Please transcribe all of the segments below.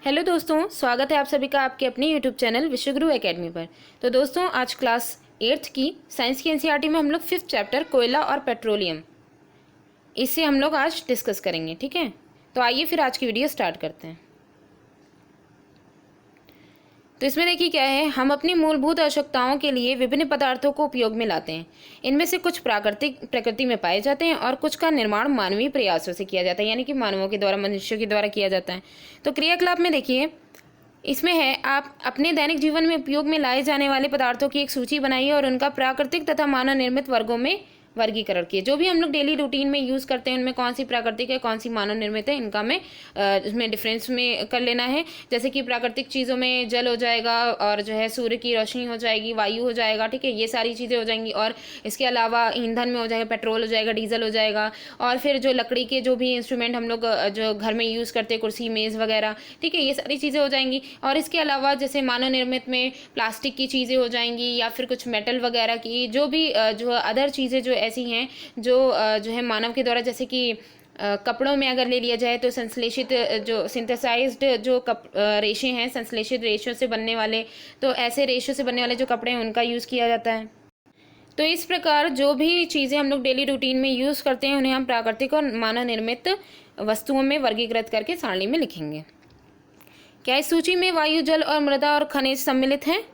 Hello दोस्तों, स्वागत है आप सभी का आपके अपने यूट्यूब चैनल विश्वगुरु एकेडमी पर। तो दोस्तों, आज क्लास 8th की साइंस की एनसीईआरटी में हम लोग 5th चैप्टर कोयला और पेट्रोलियम इसे हम लोग आज डिस्कस करेंगे। ठीक है, तो आइए फिर आज की वीडियो स्टार्ट करते हैं। तो इसमें देखिए क्या है, हम अपनी मूलभूत आवश्यकताओं के लिए विभिन्न पदार्थों को उपयोग में लाते हैं। इनमें से कुछ प्रकृति में पाए जाते हैं और कुछ का निर्माण मानवीय प्रयासों से किया जाता है, यानी कि मानवों के द्वारा, मनुष्यों के द्वारा किया जाता है। तो क्रियाकलाप में देखिए इसमें है, आप अपने दैनिक जीवन में उपयोग में लाए जाने वाले पदार्थों की एक सूची बनाइए और उनका प्राकृतिक तथा मानव निर्मित वर्गों में वर्गीकरण किए। जो भी हम लोग डेली रूटीन में यूज़ करते हैं उनमें कौन सी प्राकृतिक है, कौन सी मानव निर्मित है, इनका हमें इसमें डिफरेंस में कर लेना है। जैसे कि प्राकृतिक चीज़ों में जल हो जाएगा, और जो है सूर्य की रोशनी हो जाएगी, वायु हो जाएगा। ठीक है, ये सारी चीज़ें हो जाएंगी। और इसके अलावा ईंधन में हो जाएगा, पेट्रोल हो जाएगा, डीजल हो जाएगा। और फिर जो लकड़ी के जो भी इंस्ट्रूमेंट हम लोग जो घर में यूज़ करते हैं, कुर्सी मेज़ वगैरह, ठीक है, ये सारी चीज़ें हो जाएंगी। और इसके अलावा जैसे मानव निर्मित में प्लास्टिक की चीज़ें हो जाएंगी, या फिर कुछ मेटल वगैरह की, जो भी जो अदर चीज़ें जो ऐसी हैं जो है मानव के द्वारा, जैसे कि कपड़ों में अगर ले लिया जाए तो संश्लेषित जो सिंथेसाइज्ड जो रेशे हैं, संश्लेषित रेशों से बनने वाले, तो ऐसे रेशों से बनने वाले जो कपड़े हैं उनका यूज़ किया जाता है। तो इस प्रकार जो भी चीज़ें हम लोग डेली रूटीन में यूज़ करते हैं उन्हें हम प्राकृतिक और मानव निर्मित वस्तुओं में वर्गीकृत करके सारणी में लिखेंगे। क्या इस सूची में वायु, जल और मृदा और खनिज सम्मिलित हैं?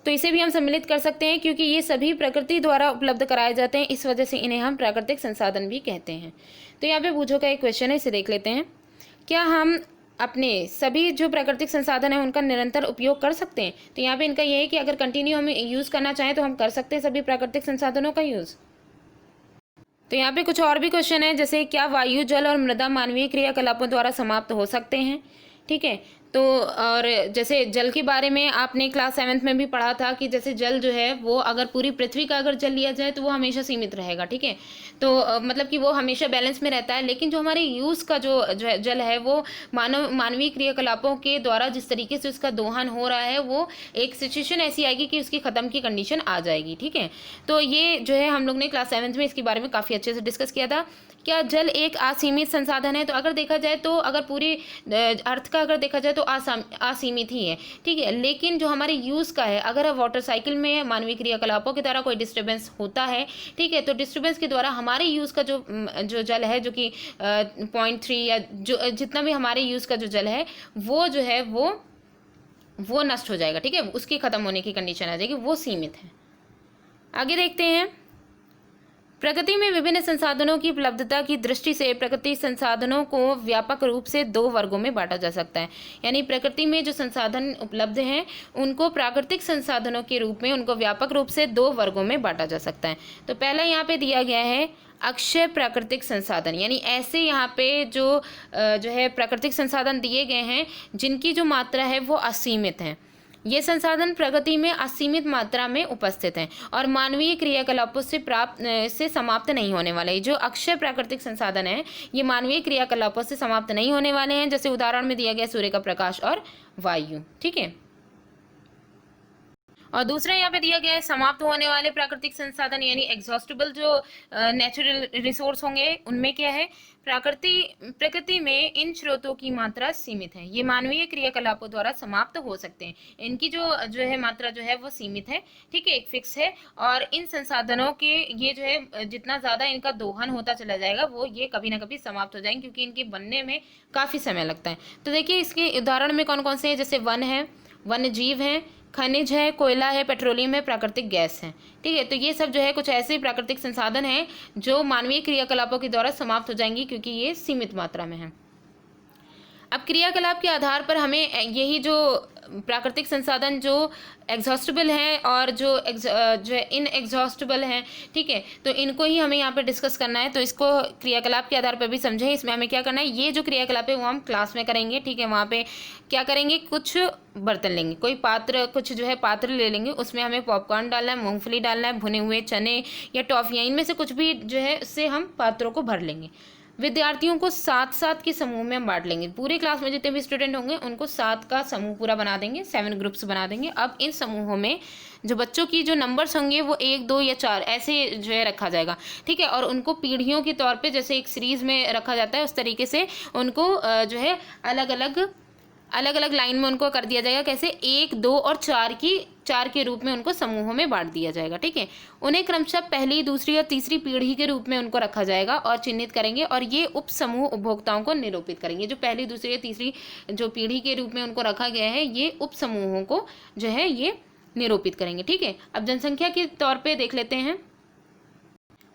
तो इसे भी हम सम्मिलित कर सकते हैं, क्योंकि ये सभी प्रकृति द्वारा उपलब्ध कराए जाते हैं, इस वजह से इन्हें हम प्राकृतिक संसाधन भी कहते हैं। तो यहाँ पे बूझो का एक क्वेश्चन है, इसे देख लेते हैं। क्या हम अपने सभी जो प्राकृतिक संसाधन है उनका निरंतर उपयोग कर सकते हैं? तो यहाँ पे इनका यह है कि अगर कंटिन्यू हम यूज़ करना चाहें तो हम कर सकते हैं सभी प्राकृतिक संसाधनों का यूज़। तो यहाँ पे कुछ और भी क्वेश्चन है, जैसे क्या वायु, जल और मृदा मानवीय क्रियाकलापों द्वारा समाप्त हो सकते हैं? ठीक है, तो और जैसे जल के बारे में आपने क्लास 7th में भी पढ़ा था कि जैसे जल जो है वो अगर पूरी पृथ्वी का अगर जल लिया जाए तो वो हमेशा सीमित रहेगा। ठीक है, तो मतलब कि वो हमेशा बैलेंस में रहता है। लेकिन जो हमारे यूज़ का जो जल है वो मानवीय क्रियाकलापों के द्वारा जिस तरीके से उसका दोहन हो रहा है, वो एक सिचुएशन ऐसी आएगी कि उसकी ख़त्म की कंडीशन आ जाएगी। ठीक है, तो ये जो है हम लोग ने क्लास 7th में इसके बारे में काफ़ी अच्छे से डिस्कस किया था। क्या जल एक असीमित संसाधन है? तो अगर देखा जाए तो अगर पूरी अर्थ का अगर देखा जाए तो असीमित ही है। ठीक है, लेकिन जो हमारे यूज़ का है, अगर वाटर साइकिल में मानवीय क्रियाकलापों के द्वारा कोई डिस्टर्बेंस होता है, ठीक है, तो डिस्टर्बेंस के द्वारा हमारे यूज़ का जो जल है, जो कि 0.3 या जो जितना भी हमारे यूज़ का जो जल है वो जो है वो नष्ट हो जाएगा। ठीक है, उसकी ख़त्म होने की कंडीशन आ जाएगी, वो सीमित है। आगे देखते हैं। प्रकृति में विभिन्न संसाधनों की उपलब्धता की दृष्टि से प्रकृति संसाधनों को व्यापक रूप से दो वर्गों में बांटा जा सकता है। यानी प्रकृति में जो संसाधन उपलब्ध हैं उनको प्राकृतिक संसाधनों के रूप में उनको व्यापक रूप से दो वर्गों में बांटा जा सकता है। तो पहला यहाँ पे दिया गया है अक्षय प्राकृतिक संसाधन, यानी ऐसे यहाँ पे जो है प्राकृतिक संसाधन दिए गए हैं जिनकी जो मात्रा है वो असीमित है। ये संसाधन प्रकृति में असीमित मात्रा में उपस्थित हैं और मानवीय क्रियाकलापों से समाप्त नहीं होने वाले। जो अक्षय प्राकृतिक संसाधन है ये मानवीय क्रियाकलापों से समाप्त नहीं होने वाले हैं। जैसे उदाहरण में दिया गया सूर्य का प्रकाश और वायु। ठीक है, और दूसरा यहाँ पे दिया गया है समाप्त होने वाले प्राकृतिक संसाधन, यानी एग्जॉस्टेबल जो नेचुरल रिसोर्स होंगे उनमें क्या है, प्रकृति में इन स्रोतों की मात्रा सीमित है। ये मानवीय क्रियाकलापों द्वारा समाप्त हो सकते हैं। इनकी जो है मात्रा जो है वो सीमित है। ठीक है, एक फिक्स है। और इन संसाधनों के ये जो है जितना ज़्यादा इनका दोहन होता चला जाएगा वो ये कभी ना कभी समाप्त हो जाएंगे, क्योंकि इनके बनने में काफ़ी समय लगता है। तो देखिए इसके उदाहरण में कौन कौन से हैं, जैसे वन है, वन्य जीव हैं, खनिज है, कोयला है, पेट्रोलियम है, प्राकृतिक गैस है। ठीक है, तो ये सब जो है कुछ ऐसे प्राकृतिक संसाधन हैं जो मानवीय क्रियाकलापों के द्वारा समाप्त हो जाएंगी, क्योंकि ये सीमित मात्रा में है। अब क्रियाकलाप के आधार पर हमें यही जो प्राकृतिक संसाधन जो एग्जॉस्टेबल हैं और जो इनएग्जॉस्टेबल हैं, ठीक है, तो इनको ही हमें यहाँ पे डिस्कस करना है। तो इसको क्रियाकलाप के आधार पर भी समझें। इसमें हमें क्या करना है, ये जो क्रियाकलाप है वो हम क्लास में करेंगे। ठीक है, वहाँ पे क्या करेंगे, कुछ बर्तन लेंगे, कोई पात्र, कुछ जो है पात्र ले लेंगे, उसमें हमें पॉपकॉर्न डालना है, मूंगफली डालना है, भुने हुए चने या टॉफियाँ, इनमें से कुछ भी जो है उससे हम पात्रों को भर लेंगे। विद्यार्थियों को 7-7 के समूह में हम बांट लेंगे। पूरे क्लास में जितने भी स्टूडेंट होंगे उनको 7 का समूह पूरा बना देंगे, 7 ग्रुप्स बना देंगे। अब इन समूहों में जो बच्चों की जो नंबर्स होंगे वो 1, 2 या 4 ऐसे जो है रखा जाएगा। ठीक है, और उनको पीढ़ियों के तौर पे जैसे एक सीरीज़ में रखा जाता है उस तरीके से उनको जो है अलग अलग अलग अलग लाइन में उनको कर दिया जाएगा। कैसे? 1, 2 और 4 के रूप में उनको समूहों में बांट दिया जाएगा। ठीक है, उन्हें क्रमशः पहली, दूसरी और तीसरी पीढ़ी के रूप में उनको रखा जाएगा और चिन्हित करेंगे, और ये उप समूह उपभोक्ताओं को निरूपित करेंगे। जो पहली, दूसरी या तीसरी जो पीढ़ी के रूप में उनको रखा गया है, ये उप समूहों को जो है ये निरूपित करेंगे। ठीक है, अब जनसंख्या के तौर पे देख लेते हैं।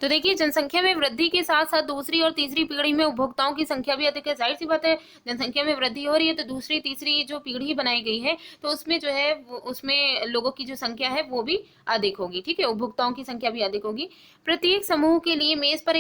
तो देखिए, जनसंख्या में वृद्धि के साथ साथ दूसरी और तीसरी पीढ़ी में उपभोक्ताओं की संख्या भी अधिक है। जाहिर सी बात है, जनसंख्या में वृद्धि हो रही है तो दूसरी तीसरी जो पीढ़ी बनाई गई है तो उसमें जो है उसमें लोगों की जो संख्या है वो भी अधिक होगी। ठीक है, उपभोक्ताओं की संख्या भी अधिक होगी। प्रत्येक समूह के लिए मेज पर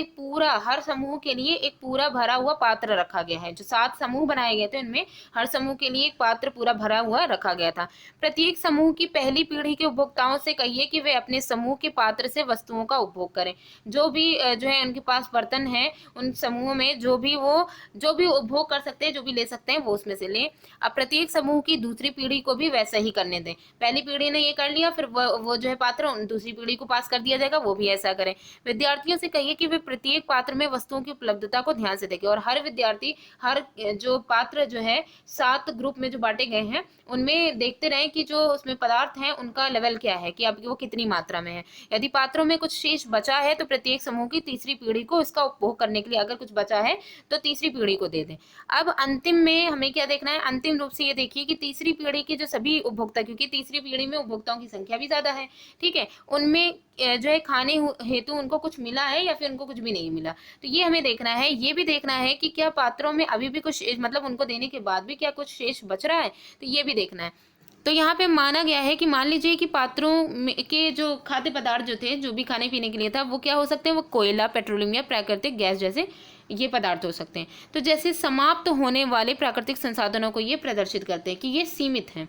हर समूह के लिए एक पूरा भरा हुआ पात्र रखा गया है। जो 7 समूह बनाए गए थे उनमें हर समूह के लिए एक पात्र पूरा भरा हुआ रखा गया था। प्रत्येक समूह की पहली पीढ़ी के उपभोक्ताओं से कहिए कि वे अपने समूह के पात्र से वस्तुओं का उपभोग करें। जो भी जो है उनके पास बर्तन है उन समूहों में, जो भी उपभोग कर सकते हैं, जो भी ले सकते हैं वो उसमें से लें। अब प्रत्येक समूह की दूसरी पीढ़ी को भी वैसा ही करने दें। पहली पीढ़ी ने ये कर लिया, फिर वो जो है पात्र दूसरी पीढ़ी को पास कर दिया जाएगा, वो भी ऐसा करें। विद्यार्थियों से कहिए कि वे प्रत्येक पात्र में वस्तुओं की उपलब्धता को ध्यान से देखें, और हर विद्यार्थी हर जो पात्र जो है 7 ग्रुप में जो बांटे गए हैं उनमें देखते रहें कि जो उसमें पदार्थ हैं उनका लेवल क्या है, कि अब वो कितनी मात्रा में है। यदि पात्रों में कुछ शेष बचा है तो प्रत्येक समूह की तीसरी पीढ़ी को इसका उपभोग करने के लिए अगर कुछ बचा है तो तीसरी पीढ़ी को दे दें। अब अंतिम में हमें क्या देखना है? अंतिम रूप से ये देखिए कि तीसरी पीढ़ी के जो सभी उपभोक्ता, क्योंकि तीसरी पीढ़ी में उपभोक्ताओं की संख्या भी ज्यादा है, ठीक है, उनमें जो है खाने हेतु उनको कुछ मिला है या फिर उनको कुछ भी नहीं मिला, तो ये हमें देखना है। ये भी देखना है कि क्या पात्रों में अभी भी कुछ मतलब उनको देने के बाद भी क्या कुछ शेष बच रहा है, तो ये भी देखना है। तो यहाँ पे माना गया है कि मान लीजिए कि पात्रों में के जो खाद्य पदार्थ जो थे, जो भी खाने पीने के लिए था, वो क्या हो सकते हैं? वो कोयला, पेट्रोलियम या प्राकृतिक गैस जैसे ये पदार्थ हो सकते हैं। तो जैसे समाप्त होने वाले प्राकृतिक संसाधनों को ये प्रदर्शित करते हैं कि ये सीमित हैं।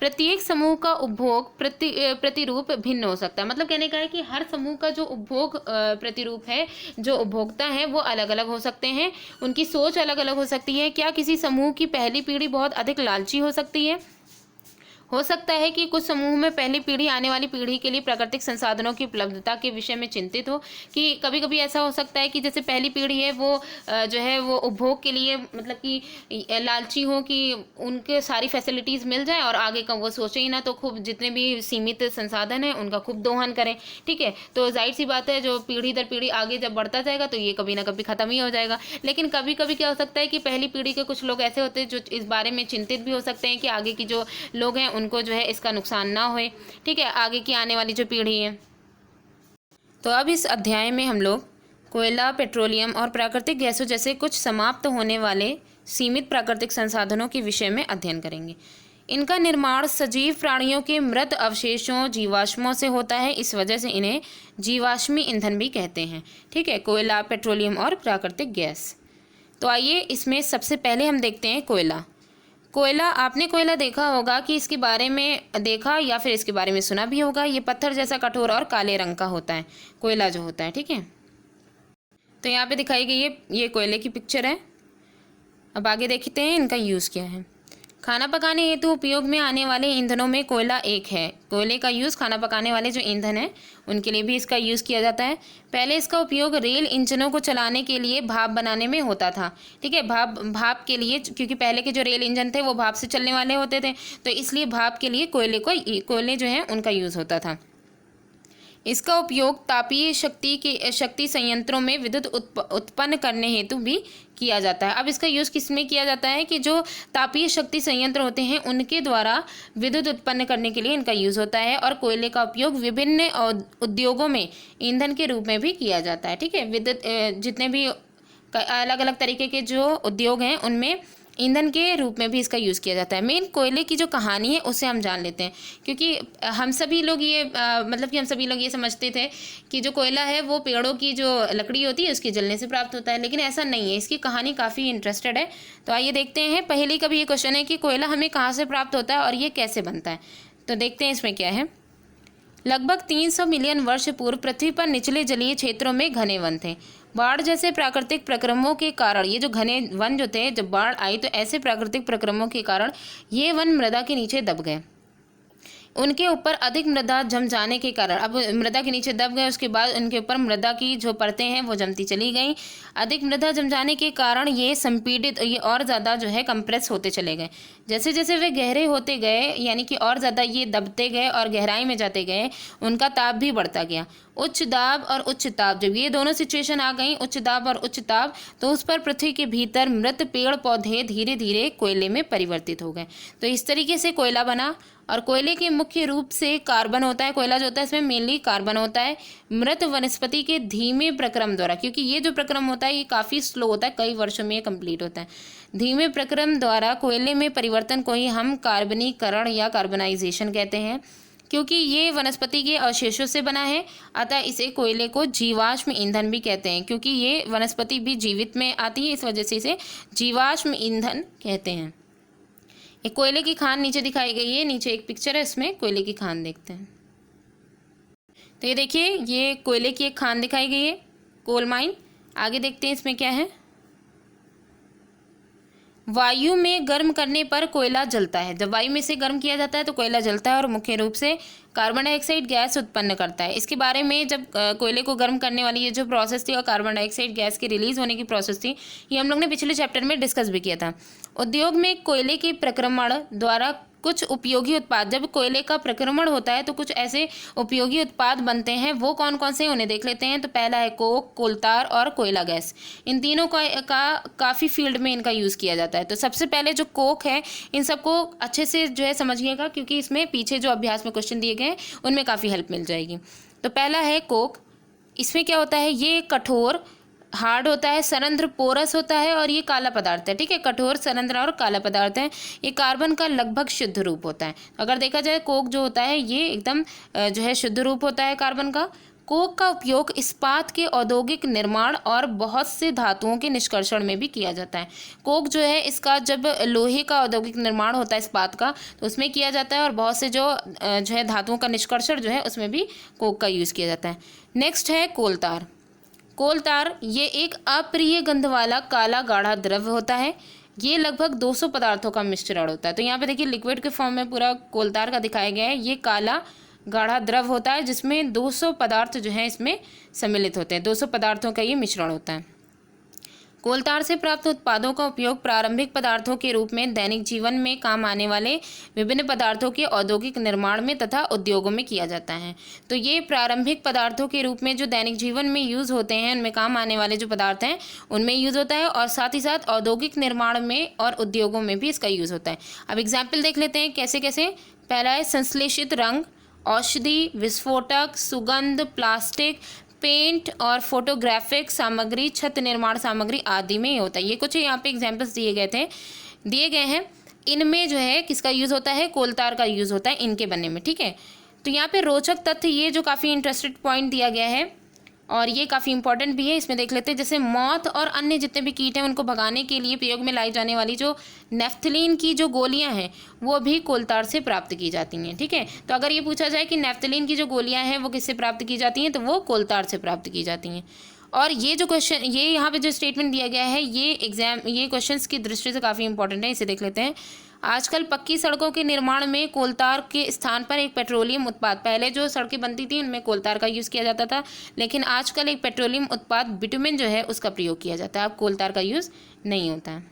प्रत्येक समूह का उपभोग प्रतिरूप भिन्न हो सकता है। मतलब कहने का है कि हर समूह का जो उपभोग प्रतिरूप है, जो उपभोक्ता है वो अलग अलग हो सकते हैं, उनकी सोच अलग अलग हो सकती है। क्या किसी समूह की पहली पीढ़ी बहुत अधिक लालची हो सकती है? हो सकता है कि कुछ समूह में पहली पीढ़ी आने वाली पीढ़ी के लिए प्राकृतिक संसाधनों की उपलब्धता के विषय में चिंतित हो, कि कभी कभी ऐसा हो सकता है कि जैसे पहली पीढ़ी है वो जो है वो उपभोग के लिए मतलब कि लालची हो कि उनके सारी फैसिलिटीज़ मिल जाए और आगे का वो सोचे ही ना, तो खूब जितने भी सीमित संसाधन हैं उनका खूब दोहन करें। ठीक है, तो जाहिर सी बात है जो पीढ़ी दर पीढ़ी आगे जब बढ़ता जाएगा तो ये कभी ना कभी ख़त्म ही हो जाएगा। लेकिन कभी कभी क्या हो सकता है कि पहली पीढ़ी के कुछ लोग ऐसे होते हैं जो इस बारे में चिंतित भी हो सकते हैं कि आगे की जो लोग हैं उनको जो है इसका नुकसान ना होए। ठीक है, आगे की आने वाली जो पीढ़ी है। तो अब इस अध्याय में हम लोग कोयला, पेट्रोलियम और प्राकृतिक गैसों जैसे कुछ समाप्त होने वाले सीमित प्राकृतिक संसाधनों के विषय में अध्ययन करेंगे। इनका निर्माण सजीव प्राणियों के मृत अवशेषों, जीवाश्मों से होता है। इस वजह से इन्हें जीवाश्मी ईंधन भी कहते हैं। ठीक है, कोयला, पेट्रोलियम और प्राकृतिक गैस। तो आइए इसमें सबसे पहले हम देखते हैं कोयला। कोयला, आपने कोयला देखा होगा कि इसके बारे में देखा या फिर इसके बारे में सुना भी होगा। ये पत्थर जैसा कठोर और काले रंग का होता है, कोयला जो होता है। ठीक है, तो यहाँ पे दिखाई गई ये कोयले की पिक्चर है। अब आगे देखते हैं इनका यूज़ क्या है। खाना पकाने हेतु उपयोग में आने वाले ईंधनों में कोयला एक है। कोयले का यूज़ खाना पकाने वाले जो ईंधन हैं उनके लिए भी इसका यूज़ किया जाता है। पहले इसका उपयोग रेल इंजनों को चलाने के लिए भाप बनाने में होता था। ठीक है, भाप के लिए, क्योंकि पहले के जो रेल इंजन थे वो भाप से चलने वाले होते थे, तो इसलिए भाप के लिए कोयले जो हैं उनका यूज़ होता था। इसका उपयोग तापीय शक्ति संयंत्रों में विद्युत उत्पन्न करने हेतु भी किया जाता है। अब इसका यूज़ किस में किया जाता है कि जो तापीय शक्ति संयंत्र होते हैं उनके द्वारा विद्युत उत्पन्न करने के लिए इनका यूज़ होता है। और कोयले का उपयोग विभिन्न उद्योगों में ईंधन के रूप में भी किया जाता है। ठीक है, विद्युत जितने भी अलग अलग तरीके के जो उद्योग हैं उनमें ईंधन के रूप में भी इसका यूज़ किया जाता है। मेन कोयले की जो कहानी है उसे हम जान लेते हैं, क्योंकि हम सभी लोग ये समझते थे कि जो कोयला है वो पेड़ों की जो लकड़ी होती है उसके जलने से प्राप्त होता है, लेकिन ऐसा नहीं है। इसकी कहानी काफ़ी इंटरेस्टेड है। तो आइए देखते हैं। पहले का भी ये क्वेश्चन है कि कोयला हमें कहाँ से प्राप्त होता है और ये कैसे बनता है। तो देखते हैं इसमें क्या है। लगभग 300 मिलियन वर्ष पूर्व पृथ्वी पर निचले जलीय क्षेत्रों में घने वन थे। बाढ़ जैसे प्राकृतिक प्रक्रमों के कारण ये जो घने वन जो थे, जब बाढ़ आई तो ऐसे प्राकृतिक प्रक्रमों के कारण ये वन मृदा के नीचे दब गए। उनके ऊपर अधिक मृदा जम जाने के कारण, अब मृदा के नीचे दब गए, उसके बाद उनके ऊपर मृदा की जो परतें हैं वो जमती चली गई। अधिक मृदा जम जाने के कारण ये संपीड़ित, ये और ज़्यादा जो है कंप्रेस होते चले गए। जैसे जैसे वे गहरे होते गए यानी कि और ज़्यादा ये दबते गए और गहराई में जाते गए, उनका ताप भी बढ़ता गया। उच्च दाब और उच्च ताप, जब ये दोनों सिचुएशन आ गई, उच्च दाब और उच्च ताप, तो उस पर पृथ्वी के भीतर मृत पेड़ पौधे धीरे धीरे कोयले में परिवर्तित हो गए। तो इस तरीके से कोयला बना। और कोयले के मुख्य रूप से कार्बन होता है। कोयला जो होता है इसमें मेनली कार्बन होता है। मृत वनस्पति के धीमे प्रक्रम द्वारा, क्योंकि ये जो प्रक्रम होता है ये काफ़ी स्लो होता है, कई वर्षों में ये कंप्लीट होता है। धीमे प्रक्रम द्वारा कोयले में परिवर्तन को ही हम कार्बनीकरण या कार्बनाइजेशन कहते हैं। क्योंकि ये वनस्पति के अवशेषों से बना है, अतः इसे कोयले को जीवाश्म ईंधन भी कहते हैं। क्योंकि ये वनस्पति भी जीवित में आती है, इस वजह से इसे जीवाश्म ईंधन कहते हैं। एक कोयले की खान नीचे दिखाई गई है, नीचे एक पिक्चर है, इसमें कोयले की खान देखते हैं। तो ये देखिए, ये कोयले की एक खान दिखाई गई है, कोल माइन। आगे देखते हैं इसमें क्या है। वायु में गर्म करने पर कोयला जलता है। जब वायु में से गर्म किया जाता है तो कोयला जलता है और मुख्य रूप से कार्बन डाइऑक्साइड गैस उत्पन्न करता है। इसके बारे में जब कोयले को गर्म करने वाली ये जो प्रोसेस थी और कार्बन डाइऑक्साइड गैस के रिलीज होने की प्रोसेस थी, ये हम लोग ने पिछले चैप्टर में डिस्कस भी किया था। उद्योग में कोयले के प्रक्रमण द्वारा कुछ उपयोगी उत्पाद, जब कोयले का प्रक्रमण होता है तो कुछ ऐसे उपयोगी उत्पाद बनते हैं। वो कौन कौन से उन्हें देख लेते हैं। तो पहला है कोक, कोलतार और कोयला गैस। इन तीनों का काफ़ी फील्ड में इनका यूज़ किया जाता है। तो सबसे पहले जो कोक है, इन सबको अच्छे से जो है समझिएगा, क्योंकि इसमें पीछे जो अभ्यास में क्वेश्चन दिए गए हैं उनमें काफ़ी हेल्प मिल जाएगी। तो पहला है कोक। इसमें क्या होता है, ये कठोर हार्ड होता है, सरंध्र पोरस होता है और ये काला पदार्थ है। ठीक है, कठोर, सरंध्र और काला पदार्थ है। ये कार्बन का लगभग शुद्ध रूप होता है। अगर देखा जाए कोक जो होता है ये एकदम जो है शुद्ध रूप होता है कार्बन का। कोक का उपयोग इस्पात के औद्योगिक निर्माण और बहुत से धातुओं के निष्कर्षण में भी किया जाता है। कोक जो है इसका जब लोहे का औद्योगिक निर्माण होता है इस्पात का, तो उसमें किया जाता है और बहुत से जो है धातुओं का निष्कर्षण जो है उसमें भी कोक का यूज़ किया जाता है। नेक्स्ट है कोलतार। कोलतार ये एक अप्रिय गंध वाला काला गाढ़ा द्रव्य होता है। ये लगभग 200 पदार्थों का मिश्रण होता है। तो यहाँ पे देखिए लिक्विड के फॉर्म में पूरा कोलतार का दिखाया गया है। ये काला गाढ़ा द्रव होता है जिसमें 200 पदार्थ जो हैं इसमें सम्मिलित होते हैं। 200 पदार्थों का ये मिश्रण होता है। कोलतार से प्राप्त उत्पादों का उपयोग प्रारंभिक पदार्थों के रूप में दैनिक जीवन में काम आने वाले विभिन्न पदार्थों के औद्योगिक निर्माण में तथा उद्योगों में किया जाता है। तो ये प्रारंभिक पदार्थों के रूप में जो दैनिक जीवन में यूज़ होते हैं, उनमें काम आने वाले जो पदार्थ हैं उनमें यूज़ होता है और साथ ही साथ औद्योगिक निर्माण में और उद्योगों में भी इसका यूज़ होता है। अब एग्जाम्पल देख लेते हैं कैसे कैसे। पहला है संश्लेषित रंग, औषधि, विस्फोटक, सुगंध, प्लास्टिक, पेंट और फोटोग्राफिक सामग्री, छत निर्माण सामग्री आदि में होता है। ये कुछ यहाँ पे एग्जाम्पल्स दिए गए हैं। इनमें जो है किसका यूज़ होता है, कोलतार का यूज़ होता है इनके बनने में। ठीक है, तो यहाँ पे रोचक तथ्य ये जो काफ़ी इंटरेस्टेड पॉइंट दिया गया है और ये काफ़ी इंपॉर्टेंट भी है, इसमें देख लेते हैं। जैसे मौत और अन्य जितने भी कीट हैं उनको भगाने के लिए प्रयोग में लाई जाने वाली जो नेफ्थलीन की जो गोलियां हैं वो भी कोलतार से प्राप्त की जाती हैं। ठीक है, तो अगर ये पूछा जाए कि नेफ्थलीन की जो गोलियां हैं वो किससे प्राप्त की जाती हैं, तो वो कोलतार से प्राप्त की जाती हैं। और ये जो क्वेश्चन, ये यहाँ पे जो स्टेटमेंट दिया गया है ये क्वेश्चंस की दृष्टि से काफ़ी इंपॉर्टेंट है, इसे देख लेते हैं। आजकल पक्की सड़कों के निर्माण में कोलतार के स्थान पर एक पेट्रोलियम उत्पाद, पहले जो सड़कें बनती थी उनमें कोलतार का यूज़ किया जाता था, लेकिन आजकल एक पेट्रोलियम उत्पाद बिटुमेन जो है उसका प्रयोग किया जाता है। अब कोलतार का यूज़ नहीं होता है।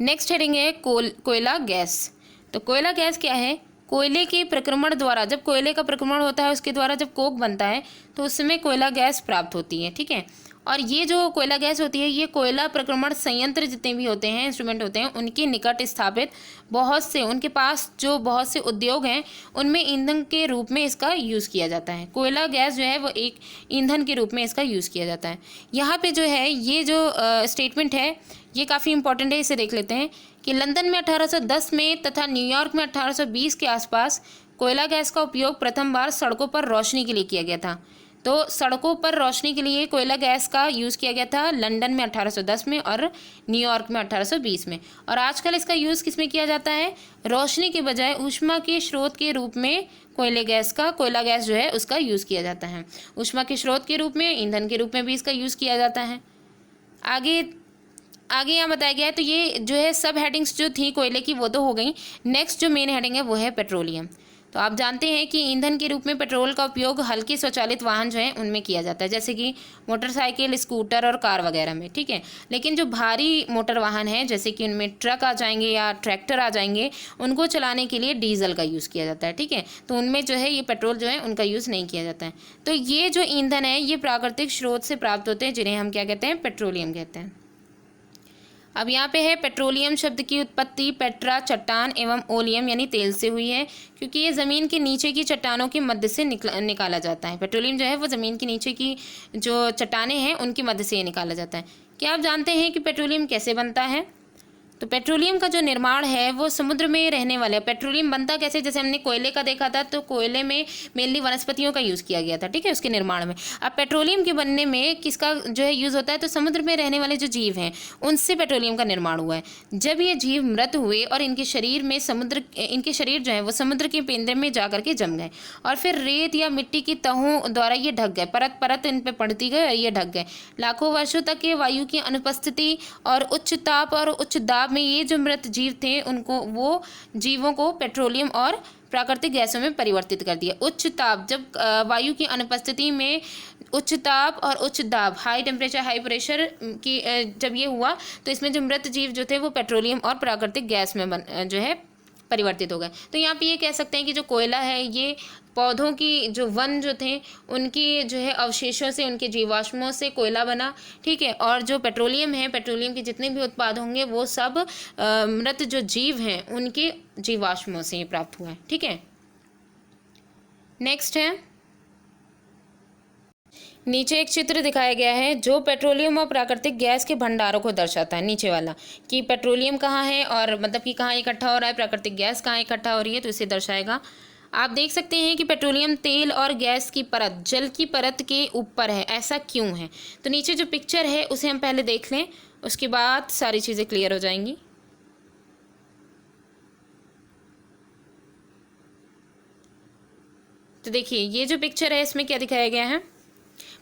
नेक्स्ट हेडिंग है कोयला गैस। तो कोयला गैस क्या है, कोयले के प्रक्रमण द्वारा, जब कोयले का प्रक्रमण होता है उसके द्वारा जब कोक बनता है तो उसमें कोयला गैस प्राप्त होती है। ठीक है, और ये जो कोयला गैस होती है ये कोयला प्रक्रमण संयंत्र जितने भी होते हैं, इंस्ट्रूमेंट होते हैं, उनके निकट स्थापित उनके पास जो बहुत से उद्योग हैं उनमें ईंधन के रूप में इसका यूज़ किया जाता है। कोयला गैस जो है वो एक ईंधन के रूप में इसका यूज़ किया जाता है। यहाँ पे जो है ये जो स्टेटमेंट है ये काफ़ी इंपॉर्टेंट है, इसे देख लेते हैं कि लंदन में 1810 में तथा न्यूयॉर्क में 1820 के आसपास कोयला गैस का उपयोग प्रथम बार सड़कों पर रोशनी के लिए किया गया था। तो सड़कों पर रोशनी के लिए कोयला गैस का यूज़ किया गया था लंदन में 1810 में और न्यूयॉर्क में 1820 में। और आजकल इसका यूज़ किस में किया जाता है, रोशनी के बजाय ऊष्मा के स्रोत के रूप में कोयला गैस जो है उसका यूज़ किया जाता है। ऊष्मा के स्रोत के रूप में, ईंधन के रूप में भी इसका यूज़ किया जाता है। आगे यहाँ बताया गया है। तो ये जो है सब हेडिंग्स जो थी कोयले की वो तो हो गई। नेक्स्ट जो मेन हेडिंग है वो है पेट्रोलियम। तो आप जानते हैं कि ईंधन के रूप में पेट्रोल का उपयोग हल्के स्वचालित वाहन जो है उनमें किया जाता है, जैसे कि मोटरसाइकिल, स्कूटर और कार वगैरह में, ठीक है। लेकिन जो भारी मोटर वाहन है, जैसे कि उनमें ट्रक आ जाएंगे या ट्रैक्टर आ जाएंगे, उनको चलाने के लिए डीजल का यूज़ किया जाता है, ठीक है। तो उनमें जो है ये पेट्रोल जो है उनका यूज़ नहीं किया जाता है। तो ये जो ईंधन है ये प्राकृतिक स्रोत से प्राप्त होते हैं, जिन्हें हम क्या कहते हैं, पेट्रोलियम कहते हैं। अब यहाँ पे है पेट्रोलियम शब्द की उत्पत्ति पेट्रा चट्टान एवं ओलियम यानी तेल से हुई है, क्योंकि ये ज़मीन के नीचे की चट्टानों के मध्य से निकाला जाता है। पेट्रोलियम जो है वो ज़मीन के नीचे की जो चट्टानें हैं उनकी मध्य से ये निकाला जाता है। क्या आप जानते हैं कि पेट्रोलियम कैसे बनता है? तो पेट्रोलियम का जो निर्माण है वो समुद्र में रहने वाले, पेट्रोलियम बनता कैसे, जैसे हमने कोयले का देखा था, तो कोयले में मेनली वनस्पतियों का यूज़ किया गया था, ठीक है, उसके निर्माण में। अब पेट्रोलियम के बनने में किसका जो है यूज़ होता है, तो समुद्र में रहने वाले जो जीव हैं उनसे पेट्रोलियम का निर्माण हुआ है। जब ये जीव मृत हुए और इनके शरीर जो है वो समुद्र के पेंदे में जा करके जम गए और फिर रेत या मिट्टी की तहों द्वारा ये ढक गए, परत परत इन पर पड़ती गई और ये ढक गए। लाखों वर्षों तक ये वायु की अनुपस्थिति और उच्च ताप और उच्च दाब में ये जो मृत जीव थे उनको, वो जीवों को पेट्रोलियम और प्राकृतिक गैसों में परिवर्तित कर दिया। उच्च ताप, जब वायु की अनुपस्थिति में उच्च ताप और उच्च दाब, हाई टेम्परेचर हाई प्रेशर की जब ये हुआ, तो इसमें जो मृत जीव जो थे वो पेट्रोलियम और प्राकृतिक गैस में जो है परिवर्तित हो गए। तो यहाँ पे ये कह सकते हैं कि जो कोयला है ये पौधों की जो वन जो थे उनकी जो है अवशेषों से, उनके जीवाश्मों से कोयला बना, ठीक है। और जो पेट्रोलियम है, पेट्रोलियम के जितने भी उत्पाद होंगे वो सब मृत जो जीव हैं उनके जीवाश्मों से प्राप्त हुआ है, ठीक है। नेक्स्ट है, नीचे एक चित्र दिखाया गया है जो पेट्रोलियम और प्राकृतिक गैस के भंडारों को दर्शाता है। नीचे वाला कि पेट्रोलियम कहाँ है और मतलब कि कहाँ इकट्ठा हो रहा है, प्राकृतिक गैस कहाँ इकट्ठा हो रही है, तो इसे दर्शाएगा। आप देख सकते हैं कि पेट्रोलियम तेल और गैस की परत जल की परत के ऊपर है। ऐसा क्यों है? तो नीचे जो पिक्चर है उसे हम पहले देख लें, उसके बाद सारी चीज़ें क्लियर हो जाएंगी। तो देखिए ये जो पिक्चर है इसमें क्या दिखाया गया है,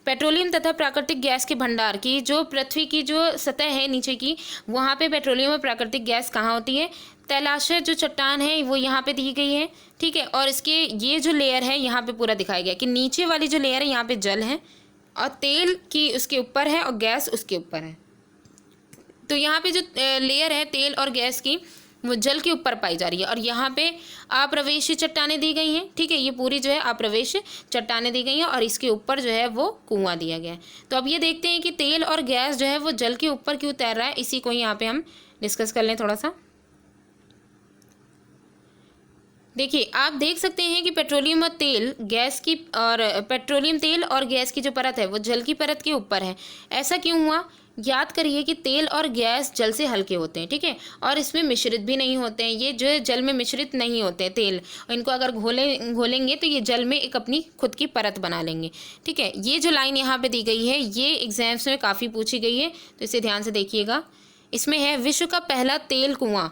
पेट्रोलियम तथा प्राकृतिक गैस के भंडार की जो पृथ्वी की जो सतह है नीचे की, वहाँ पे पेट्रोलियम और प्राकृतिक गैस कहाँ होती है, तैलाशय जो चट्टान है वो यहाँ पे दी गई है, ठीक है। और इसके ये जो लेयर है यहाँ पे पूरा दिखाया गया कि नीचे वाली जो लेयर है यहाँ पे जल है और तेल की उसके ऊपर है और गैस उसके ऊपर है। तो यहाँ पे जो लेयर है तेल और गैस की वो जल के ऊपर पाई जा रही है और यहाँ पे अप्रवेशी चट्टानें दी गई हैं, ठीक है। ये पूरी जो है अप्रवेश चट्टानें दी गई हैं और इसके ऊपर जो है वो कुआं दिया गया है। तो अब ये देखते हैं कि तेल और गैस जो है वो जल के ऊपर क्यों तैर रहा है, इसी को यहाँ पे हम डिस्कस कर लें थोड़ा सा। देखिए आप देख सकते हैं कि पेट्रोलियम तेल और गैस की जो परत है वो जल की परत के ऊपर है। ऐसा क्यों हुआ? याद करिए कि तेल और गैस जल से हल्के होते हैं, ठीक है, और इसमें मिश्रित भी नहीं होते हैं। ये जो है जल में मिश्रित नहीं होते हैं तेल, इनको अगर घोलेंगे तो ये जल में एक अपनी खुद की परत बना लेंगे, ठीक है। ये जो लाइन यहाँ पे दी गई है ये एग्जाम्स में काफ़ी पूछी गई है, तो इसे ध्यान से देखिएगा। इसमें है विश्व का पहला तेल कुआं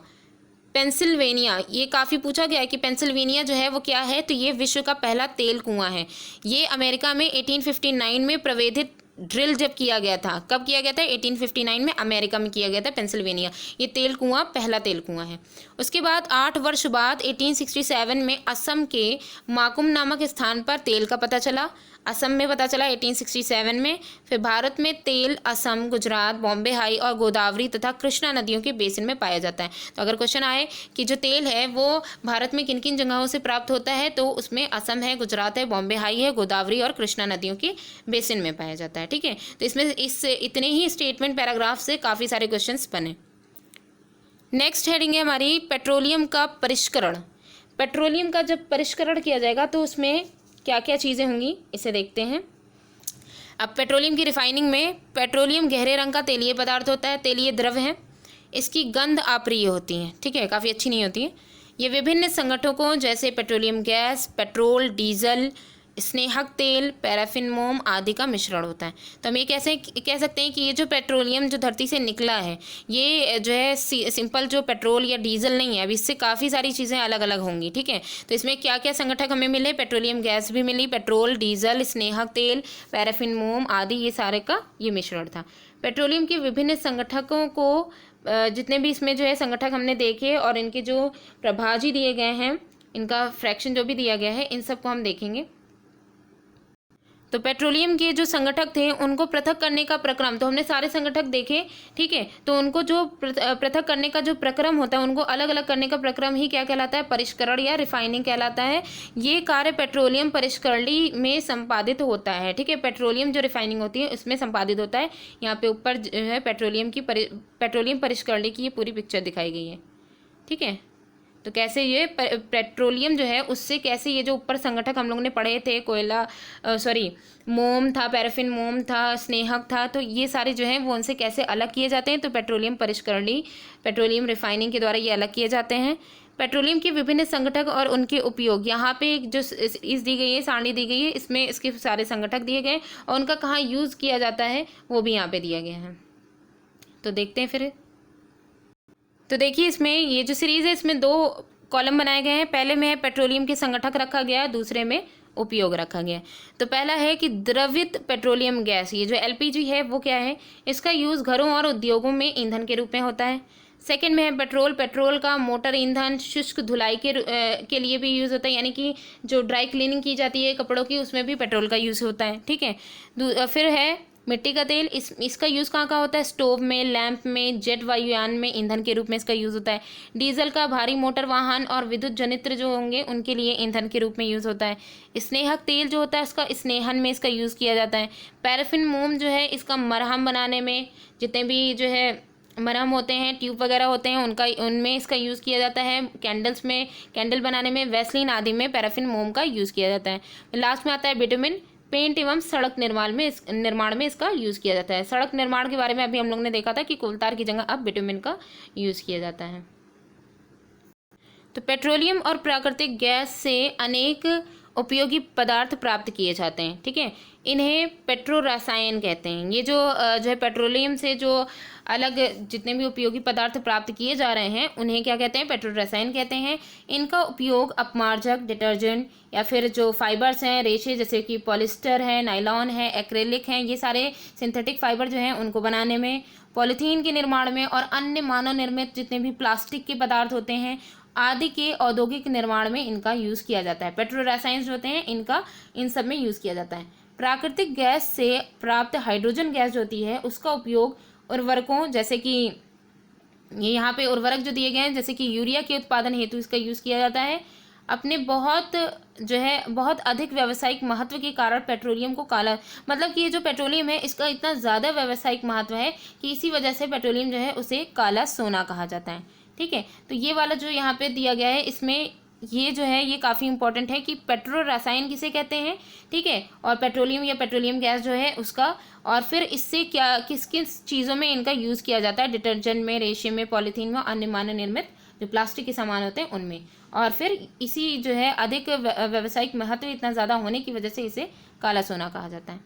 पेंसिल्वेनिया, ये काफ़ी पूछा गया है कि पेंसिल्वेनिया जो है वो क्या है, तो ये विश्व का पहला तेल कुआं है। ये अमेरिका में 1859 में प्रवेदित ड्रिल जब किया गया था, कब किया गया था? 1859 में अमेरिका में किया गया था पेंसिल्वेनिया। ये तेल कुआं पहला तेल कुआं है। उसके बाद 8 वर्ष बाद 1867 में असम के माकुम नामक स्थान पर तेल का पता चला। असम में पता चला 1867 में। फिर भारत में तेल असम, गुजरात, बॉम्बे हाई और गोदावरी तथा कृष्णा नदियों के बेसिन में पाया जाता है। तो अगर क्वेश्चन आए कि जो तेल है वो भारत में किन किन जगहों से प्राप्त होता है, तो उसमें असम है, गुजरात है, बॉम्बे हाई है, गोदावरी और कृष्णा नदियों के बेसिन में पाया जाता है, ठीक है। तो इसमें इतने ही स्टेटमेंट पैराग्राफ से काफ़ी सारे क्वेश्चंस बने। नेक्स्ट हेडिंग है हमारी पेट्रोलियम का परिष्करण। पेट्रोलियम का जब परिष्करण किया जाएगा तो उसमें क्या क्या चीज़ें होंगी, इसे देखते हैं। अब पेट्रोलियम की रिफाइनिंग में पेट्रोलियम गहरे रंग का तेलीय पदार्थ होता है, तेलीय द्रव है। इसकी गंध अप्रिय होती है, ठीक है, काफ़ी अच्छी नहीं होती है। ये विभिन्न संगठकों जैसे पेट्रोलियम गैस, पेट्रोल, डीजल, स्नेहक तेल, पैराफिन मोम आदि का मिश्रण होता है। तो हम ये कैसे कह सकते हैं कि ये जो पेट्रोलियम जो धरती से निकला है ये जो है सिंपल जो पेट्रोल या डीजल नहीं है, अब इससे काफ़ी सारी चीज़ें अलग अलग होंगी, ठीक है। तो इसमें क्या क्या संगठक हमें मिले? पेट्रोलियम गैस भी मिली, पेट्रोल, डीजल, स्नेहक तेल, पैराफिन मोम आदि, ये सारे का ये मिश्रण था। पेट्रोलियम के विभिन्न संगठकों को जितने भी इसमें जो है संगठक हमने देखे और इनके जो प्रभाजी दिए गए हैं इनका फ्रैक्शन जो भी दिया गया है, इन सब को हम देखेंगे। तो पेट्रोलियम के जो संगठक थे उनको पृथक करने का प्रक्रम, तो हमने सारे संगठक देखे, ठीक है। तो उनको जो पृथक करने का जो प्रक्रम होता है, उनको अलग अलग करने का प्रक्रम ही क्या कहलाता है, परिष्करण या रिफाइनिंग कहलाता है। ये कार्य पेट्रोलियम परिष्करणी में संपादित होता है, ठीक है। पेट्रोलियम जो रिफाइनिंग होती है उसमें संपादित होता है। यहाँ पे ऊपर जो है पेट्रोलियम परिष्करणी की ये पूरी पिक्चर दिखाई गई है, ठीक है। तो कैसे ये पेट्रोलियम जो है उससे कैसे ये जो ऊपर संगठक हम लोग ने पढ़े थे, कोयला मोम था, पैराफिन मोम था, स्नेहक था, तो ये सारे जो हैं वो उनसे कैसे अलग किए जाते हैं। तो पेट्रोलियम परिष्करणी, पेट्रोलियम रिफाइनिंग के द्वारा ये अलग किए जाते हैं। पेट्रोलियम के विभिन्न संगठक और उनके उपयोग, यहाँ पे जो इस दी गई है, सारणी दी गई है, इसमें इसके सारे संगठक दिए गए और उनका कहाँ यूज़ किया जाता है वो भी यहाँ पे दिया गया है। तो देखते हैं फिर। तो देखिए इसमें ये जो सीरीज़ है इसमें 2 कॉलम बनाए गए हैं। पहले में है पेट्रोलियम के संगठक रखा गया, दूसरे में उपयोग रखा गया। तो पहला है कि द्रवित पेट्रोलियम गैस, ये जो एलपीजी है वो क्या है, इसका यूज़ घरों और उद्योगों में ईंधन के रूप में होता है। सेकंड में है पेट्रोल का मोटर ईंधन, शुष्क धुलाई के लिए भी यूज़ होता है, यानी कि जो ड्राई क्लीनिंग की जाती है कपड़ों की उसमें भी पेट्रोल का यूज़ होता है, ठीक है। फिर है मिट्टी का तेल, इसका यूज़ कहाँ कहाँ होता है, स्टोव में, लैंप में, जेट वायुयान में ईंधन के रूप में इसका यूज़ होता है। डीजल का भारी मोटर वाहन और विद्युत जनित्र जो होंगे उनके लिए ईंधन के रूप में यूज़ होता है। स्नेहक तेल जो होता है इसका स्नेहन में इसका यूज़ किया जाता है। पैराफिन मोम जो है इसका मरहम बनाने में, जितने भी जो है मरहम होते हैं, ट्यूब वगैरह होते हैं, उनमें इसका यूज़ किया जाता है। कैंडल बनाने में, वैसलीन आदि में पैराफिन मोम का यूज़ किया जाता है। लास्ट में आता है बिटुमिन, पेंट एवं सड़क निर्माण में इसका यूज़ किया जाता है। सड़क निर्माण के बारे में अभी हम लोग ने देखा था कि कोल तार की जगह अब बिटुमिन का यूज़ किया जाता है। तो पेट्रोलियम और प्राकृतिक गैस से अनेक उपयोगी पदार्थ प्राप्त किए जाते हैं, ठीक है। इन्हें पेट्रो रसायन कहते हैं। ये जो है पेट्रोलियम से जो अलग जितने भी उपयोगी पदार्थ प्राप्त किए जा रहे हैं उन्हें क्या कहते हैं, पेट्रो रसायन कहते हैं। इनका उपयोग अपमार्जक, डिटर्जेंट या फिर जो फाइबर्स हैं, रेशे जैसे कि पॉलिस्टर है, नायलॉन है, एक्रेलिक हैं, ये सारे सिंथेटिक फाइबर जो हैं उनको बनाने में, पॉलीथीन के निर्माण में और अन्य मानव निर्मित जितने भी प्लास्टिक के पदार्थ होते हैं आदि के औद्योगिक निर्माण में इनका यूज़ किया जाता है। पेट्रो रसायन जो होते हैं इनका इन सब में यूज़ किया जाता है। प्राकृतिक गैस से प्राप्त हाइड्रोजन गैस जो होती है उसका उपयोग उर्वरकों, जैसे कि ये यहाँ पे उर्वरक जो दिए गए हैं जैसे कि यूरिया के उत्पादन हेतु इसका यूज़ किया जाता है। अपने बहुत अधिक व्यावसायिक महत्व के कारण पेट्रोलियम को काला, मतलब कि ये जो पेट्रोलियम है इसका इतना ज़्यादा व्यावसायिक महत्व है कि इसी वजह से पेट्रोलियम जो है उसे काला सोना कहा जाता है, ठीक है। तो ये वाला जो यहाँ पे दिया गया है इसमें ये जो है ये काफ़ी इंपॉर्टेंट है कि पेट्रो रसायन किसे कहते हैं, ठीक है, और पेट्रोलियम या पेट्रोलियम गैस जो है उसका, और फिर इससे क्या किस किस चीज़ों में इनका यूज़ किया जाता है, डिटर्जेंट में, रेशे में, पॉलीथीन में, अन्य मानव निर्मित जो प्लास्टिक के सामान होते हैं उनमें, और फिर इसी जो है अधिक व्यावसायिक महत्व इतना ज़्यादा होने की वजह से इसे काला सोना कहा जाता है।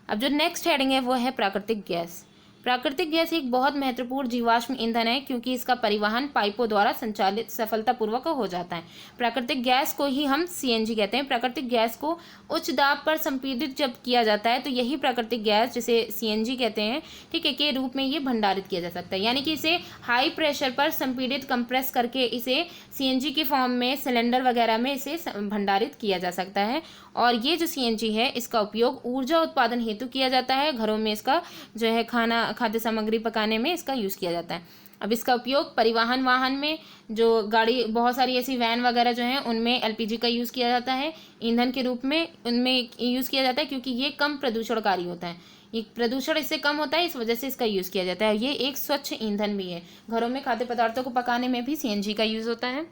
अब जो नेक्स्ट हेडिंग है वो है प्राकृतिक गैस। प्राकृतिक गैस एक बहुत महत्वपूर्ण जीवाश्म ईंधन है क्योंकि इसका परिवहन पाइपों द्वारा संचालित सफलतापूर्वक हो जाता है। प्राकृतिक गैस को ही हम सीएनजी कहते हैं। प्राकृतिक गैस को उच्च दाब पर संपीड़ित जब किया जाता है तो यही प्राकृतिक गैस, जिसे सीएनजी कहते हैं, ठीक है, के रूप में ये भंडारित किया जा सकता है। यानी कि इसे हाई प्रेशर पर संपीड़ित कंप्रेस करके इसे सीएनजी के फॉर्म में सिलेंडर वगैरह में इसे भंडारित किया जा सकता है। और ये जो सीएनजी है इसका उपयोग ऊर्जा उत्पादन हेतु किया जाता है। घरों में इसका जो है खाद्य सामग्री पकाने में इसका यूज़ किया जाता है। अब इसका उपयोग परिवहन वाहन में, जो गाड़ी, बहुत सारी ऐसी वैन वगैरह जो हैं उनमें एलपीजी का यूज़ किया जाता है, ईंधन के रूप में उनमें यूज़ किया जाता है क्योंकि ये कम प्रदूषणकारी होता है। ये प्रदूषण इससे कम होता है, इस वजह से इसका यूज़ किया जाता है। ये एक स्वच्छ ईंधन भी है। घरों में खाद्य पदार्थों को पकाने में भी सीएनजी का यूज़ होता है।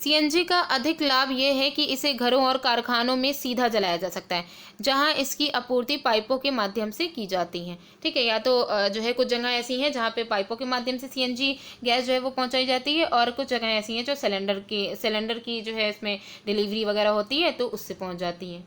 सीएनजी का अधिक लाभ ये है कि इसे घरों और कारखानों में सीधा जलाया जा सकता है, जहां इसकी आपूर्ति पाइपों के माध्यम से की जाती है, ठीक है। या तो जो है कुछ जगह ऐसी हैं जहां पे पाइपों के माध्यम से सीएनजी गैस जो है वो पहुंचाई जाती है, और कुछ जगह ऐसी हैं जो सिलेंडर की जो है इसमें डिलीवरी वगैरह होती है तो उससे पहुँच जाती है।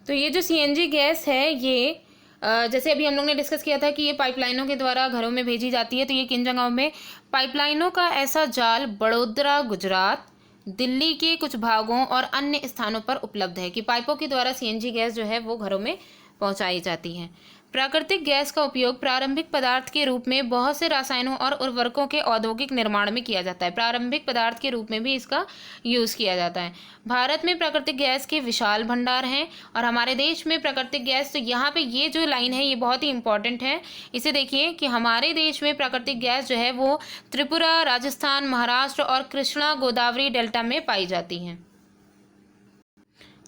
तो ये जो सीएनजी गैस है ये जैसे अभी हम लोग ने डिस्कस किया था कि ये पाइपलाइनों के द्वारा घरों में भेजी जाती है। तो ये किन जगहों में, पाइपलाइनों का ऐसा जाल बड़ौदा, गुजरात, दिल्ली के कुछ भागों और अन्य स्थानों पर उपलब्ध है कि पाइपों के द्वारा सीएनजी गैस जो है वो घरों में पहुंचाई जाती है। प्राकृतिक गैस का उपयोग प्रारंभिक पदार्थ के रूप में बहुत से रसायनों और उर्वरकों के औद्योगिक निर्माण में किया जाता है। प्रारंभिक पदार्थ के रूप में भी इसका यूज़ किया जाता है। भारत में प्राकृतिक गैस के विशाल भंडार हैं और हमारे देश में प्राकृतिक गैस, तो यहाँ पे ये जो लाइन है ये बहुत ही इंपॉर्टेंट है। इसे देखिए कि हमारे देश में प्राकृतिक गैस जो है वो त्रिपुरा, राजस्थान, महाराष्ट्र और कृष्णा गोदावरी डेल्टा में पाई जाती है।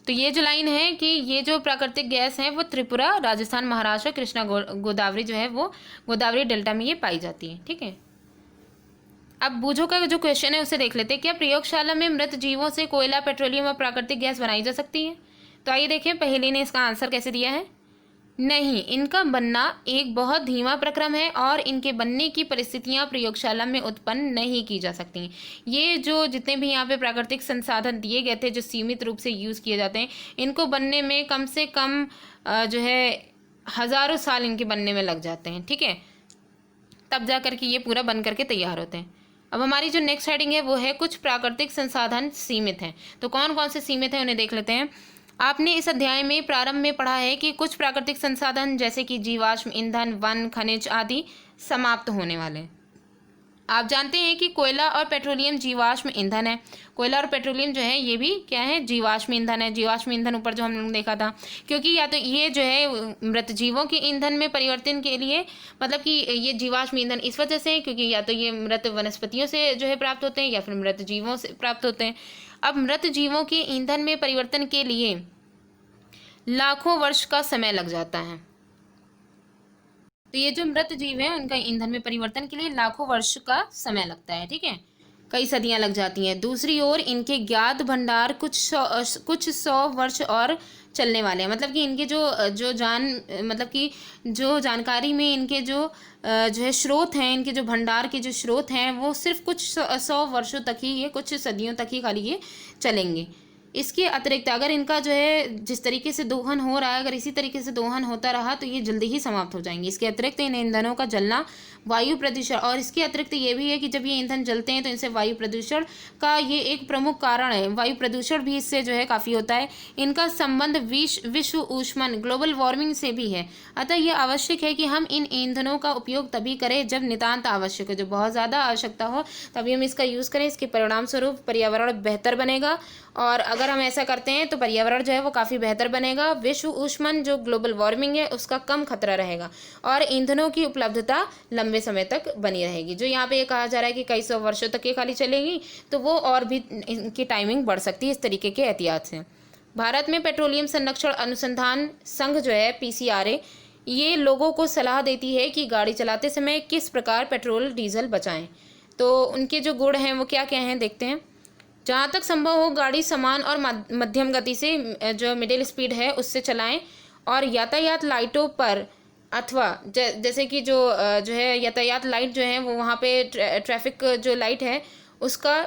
तो ये जो लाइन है कि ये जो प्राकृतिक गैस है वो त्रिपुरा, राजस्थान, महाराष्ट्र, कृष्णा गोदावरी जो है वो गोदावरी डेल्टा में ये पाई जाती है। ठीक है, अब बूझो का जो क्वेश्चन है उसे देख लेते हैं। क्या प्रयोगशाला में मृत जीवों से कोयला, पेट्रोलियम और प्राकृतिक गैस बनाई जा सकती है? तो आइए देखें पहले ने इसका आंसर कैसे दिया है। नहीं, इनका बनना एक बहुत धीमा प्रक्रम है और इनके बनने की परिस्थितियां प्रयोगशाला में उत्पन्न नहीं की जा सकती। ये जो जितने भी यहाँ पे प्राकृतिक संसाधन दिए गए थे जो सीमित रूप से यूज़ किए जाते हैं, इनको बनने में कम से कम जो है हज़ारों साल इनके बनने में लग जाते हैं। ठीक है, तब जा कर के ये पूरा बन करके तैयार होते हैं। अब हमारी जो नेक्स्ट हेडिंग है वो है कुछ प्राकृतिक संसाधन सीमित हैं। तो कौन कौन से सीमित हैं उन्हें देख लेते हैं। आपने इस अध्याय में प्रारंभ में पढ़ा है कि कुछ प्राकृतिक संसाधन जैसे कि जीवाश्म ईंधन, वन, खनिज आदि समाप्त होने वाले हैं। आप जानते हैं कि कोयला और पेट्रोलियम जीवाश्म ईंधन है। कोयला और पेट्रोलियम जो है ये भी क्या है, जीवाश्म ईंधन है। जीवाश्म ईंधन ऊपर जो हम लोगों ने देखा था, क्योंकि या तो ये जो है मृत जीवों के ईंधन में परिवर्तन के लिए, मतलब कि ये जीवाश्म ईंधन इस वजह से, क्योंकि या तो ये मृत वनस्पतियों से जो है प्राप्त होते हैं या फिर मृत जीवों से प्राप्त होते हैं। अब मृत जीवों के ईंधन में परिवर्तन के लिए लाखों वर्ष का समय लग जाता है। तो ये जो मृत जीव है उनका ईंधन में परिवर्तन के लिए लाखों वर्ष का समय लगता है। ठीक है, कई सदियां लग जाती हैं। दूसरी ओर इनके ज्ञात भंडार कुछ सौ वर्ष और चलने वाले हैं। मतलब कि इनके मतलब कि जो जानकारी में इनके जो है स्रोत हैं, इनके जो भंडार के जो स्रोत हैं वो सिर्फ कुछ सौ वर्षों तक ही, ये कुछ सदियों तक ही खाली ये चलेंगे। इसके अतिरिक्त अगर इनका जो है जिस तरीके से दोहन हो रहा है, अगर इसी तरीके से दोहन होता रहा तो ये जल्दी ही समाप्त हो जाएंगे। इसके अतिरिक्त इन ईंधनों का जलना वायु प्रदूषण, और इसके अतिरिक्त ये भी है कि जब ये ईंधन जलते हैं तो इनसे वायु प्रदूषण का ये एक प्रमुख कारण है। वायु प्रदूषण भी इससे जो है काफ़ी होता है। इनका संबंध विश्व ऊष्मन, ग्लोबल वार्मिंग से भी है। अतः यह आवश्यक है कि हम इन ईंधनों का उपयोग तभी करें जब नितांत आवश्यक हो, जब बहुत ज़्यादा आवश्यकता हो तभी हम इसका यूज़ करें। इसके परिणाम स्वरूप पर्यावरण बेहतर बनेगा, और अगर हम ऐसा करते हैं तो पर्यावरण जो है वो काफ़ी बेहतर बनेगा। विश्व ऊष्मन जो ग्लोबल वार्मिंग है उसका कम खतरा रहेगा और ईंधनों की उपलब्धता लंबे समय तक बनी रहेगी। जो यहाँ पे ये कहा जा रहा है कि कई सौ वर्षों तक ये खाली चलेगी, तो वो और भी इनकी टाइमिंग बढ़ सकती है इस तरीके के एहतियात से। भारत में पेट्रोलियम संरक्षण अनुसंधान संघ जो है PCRA, ये लोगों को सलाह देती है कि गाड़ी चलाते समय किस प्रकार पेट्रोल डीजल बचाएं। तो उनके जो गुण हैं वो क्या क्या हैं देखते हैं। जहाँ तक संभव हो गाड़ी समान और मध्यम गति से, जो मिडिल स्पीड है उससे चलाएं, और यातायात लाइटों पर अथवा जैसे कि जो है यातायात लाइट जो है वो वहाँ पे ट्रैफिक जो लाइट है उसका,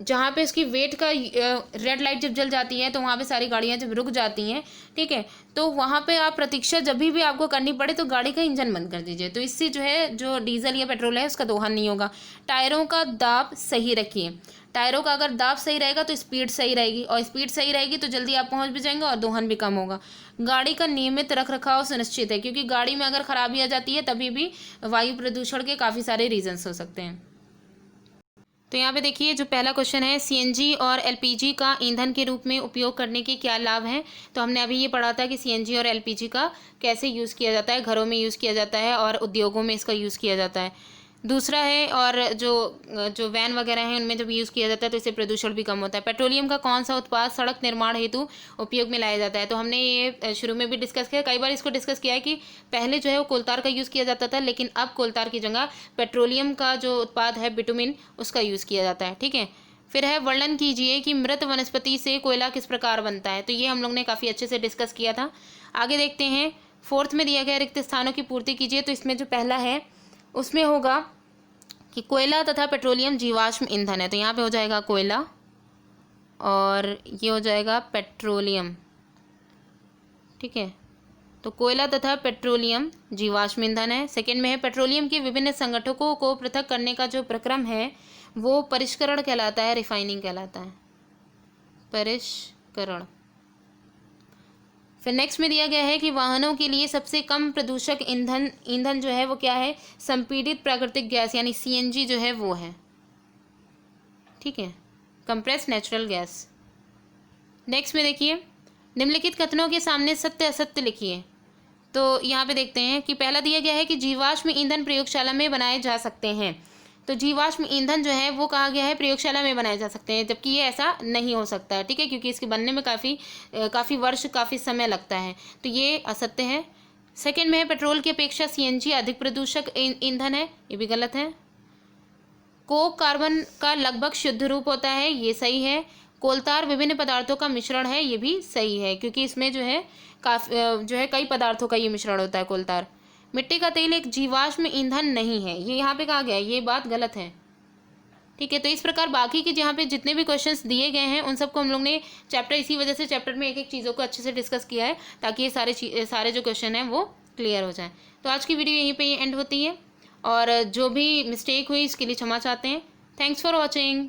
जहाँ पे इसकी वेट का रेड लाइट जब जल जाती है तो वहाँ पे सारी गाड़ियाँ जब रुक जाती हैं, ठीक है, तो वहाँ पे आप प्रतीक्षा जब भी आपको करनी पड़े तो गाड़ी का इंजन बंद कर दीजिए। तो इससे जो है जो डीजल या पेट्रोल है उसका दोहन नहीं होगा। टायरों का दाब सही रखिए। टायरों का अगर दाब सही रहेगा तो स्पीड सही रहेगी, और स्पीड सही रहेगी तो जल्दी आप पहुंच भी जाएंगे और दोहन भी कम होगा। गाड़ी का नियमित रख रखाव सुनिश्चित है, क्योंकि गाड़ी में अगर खराबी आ जाती है तभी भी वायु प्रदूषण के काफ़ी सारे रीजंस हो सकते हैं। तो यहाँ पे देखिए जो पहला क्वेश्चन है, CNG और LPG का ईंधन के रूप में उपयोग करने के क्या लाभ हैं। तो हमने अभी ये पढ़ा था कि CNG और LPG का कैसे यूज़ किया जाता है, घरों में यूज़ किया जाता है और उद्योगों में इसका यूज़ किया जाता है। दूसरा है, और जो वैन वगैरह हैं उनमें जब यूज़ किया जाता है तो इससे प्रदूषण भी कम होता है। पेट्रोलियम का कौन सा उत्पाद सड़क निर्माण हेतु उपयोग में लाया जाता है। तो हमने ये शुरू में भी डिस्कस किया, कई बार इसको डिस्कस किया है कि पहले जो है वो कोलतार का यूज़ किया जाता था, लेकिन अब कोलतार की जगह पेट्रोलियम का जो उत्पाद है बिटुमिन, उसका यूज़ किया जाता है। ठीक है, फिर है वर्णन कीजिए कि मृत वनस्पति से कोयला किस प्रकार बनता है। तो ये हम लोग ने काफ़ी अच्छे से डिस्कस किया था। आगे देखते हैं, फोर्थ में दिया गया रिक्त स्थानों की पूर्ति कीजिए। तो इसमें जो पहला है उसमें होगा कि कोयला तथा पेट्रोलियम जीवाश्म ईंधन है। तो यहाँ पे हो जाएगा कोयला और ये हो जाएगा पेट्रोलियम। ठीक है, तो कोयला तथा पेट्रोलियम जीवाश्म ईंधन है। सेकंड में है पेट्रोलियम के विभिन्न संगठकों को पृथक करने का जो प्रक्रम है वो परिष्करण कहलाता है, रिफाइनिंग कहलाता है, परिष्करण। फिर नेक्स्ट में दिया गया है कि वाहनों के लिए सबसे कम प्रदूषक ईंधन जो है वो क्या है, संपीड़ित प्राकृतिक गैस यानी CNG जो है वो है। ठीक है, कंप्रेस्ड नेचुरल गैस। नेक्स्ट में देखिए, निम्नलिखित कथनों के सामने सत्य असत्य लिखिए। तो यहाँ पे देखते हैं कि पहला दिया गया है कि जीवाश्म ईंधन प्रयोगशाला में बनाए जा सकते हैं। तो जीवाश्म ईंधन जो है वो कहा गया है प्रयोगशाला में बनाए जा सकते हैं, जबकि ये ऐसा नहीं हो सकता है। ठीक है, क्योंकि इसके बनने में काफ़ी वर्ष काफ़ी समय लगता है, तो ये असत्य है। सेकंड में है पेट्रोल की अपेक्षा CNG अधिक प्रदूषक ईंधन है, ये भी गलत है। कोक कार्बन का लगभग शुद्ध रूप होता है, ये सही है। कोलतार विभिन्न पदार्थों का मिश्रण है, ये भी सही है, क्योंकि इसमें जो है कई पदार्थों का ये मिश्रण होता है कोलतार। मिट्टी का तेल एक जीवाश्म ईंधन नहीं है, ये यहाँ पे कहा गया है, ये बात गलत है। ठीक है, तो इस प्रकार बाकी के जहाँ पे जितने भी क्वेश्चंस दिए गए हैं उन सबको हम लोग ने इसी वजह से चैप्टर में एक एक चीज़ों को अच्छे से डिस्कस किया है, ताकि ये सारे जो क्वेश्चन हैं वो क्लियर हो जाए। तो आज की वीडियो यहीं पर एंड होती है, और जो भी मिस्टेक हुई इसके लिए क्षमा चाहते हैं। Thanks for watching.